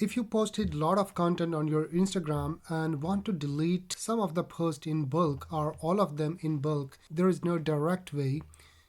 If you posted a lot of content on your Instagram and want to delete some of the posts in bulk or all of them in bulk, there is no direct way.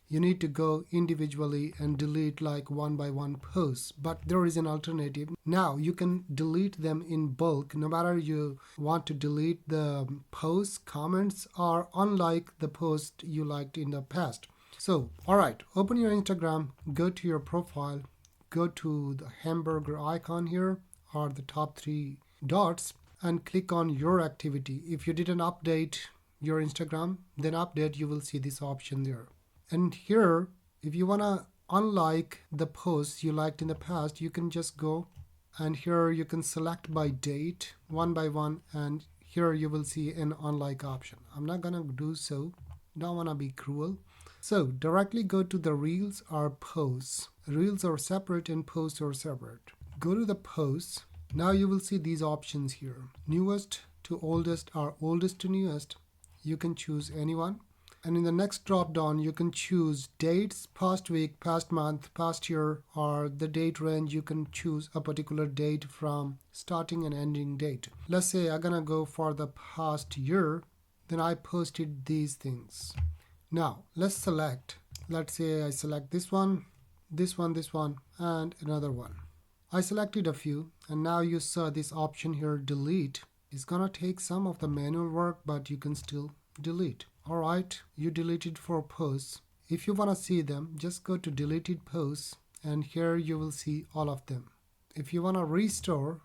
You need to go individually and delete like one by one posts, but there is an alternative. Now you can delete them in bulk no matter you want to delete the posts, comments, or unlike the post you liked in the past. So, alright, open your Instagram, go to your profile, go to the hamburger icon here or the top three dots and click on your activity. If you didn't update your Instagram, then update, you will see this option there. And here, if you want to unlike the posts you liked in the past, you can just go and here you can select by date one by one, and here you will see an unlike option. I'm not gonna do so, don't want to be cruel. So directly go to the reels or posts. Reels are separate and posts are separate. Go to the posts. Now you will see these options here. Newest to oldest or oldest to newest. You can choose anyone. And in the next drop down, you can choose dates, past week, past month, past year, or the date range. You can choose a particular date from starting and ending date. Let's say I'm gonna go for the past year. Then I posted these things. Now let's select. Let's say I select this one, this one, this one, and another one. I selected a few, and now you saw this option here, delete. It's gonna take some of the manual work, but you can still delete. Alright, you deleted 4 posts. If you wanna see them, just go to deleted posts, and here you will see all of them. If you wanna restore,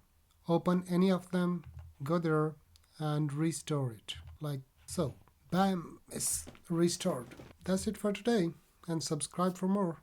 open any of them, go there and restore it, like so. Bam, it's restored. That's it for today, and subscribe for more.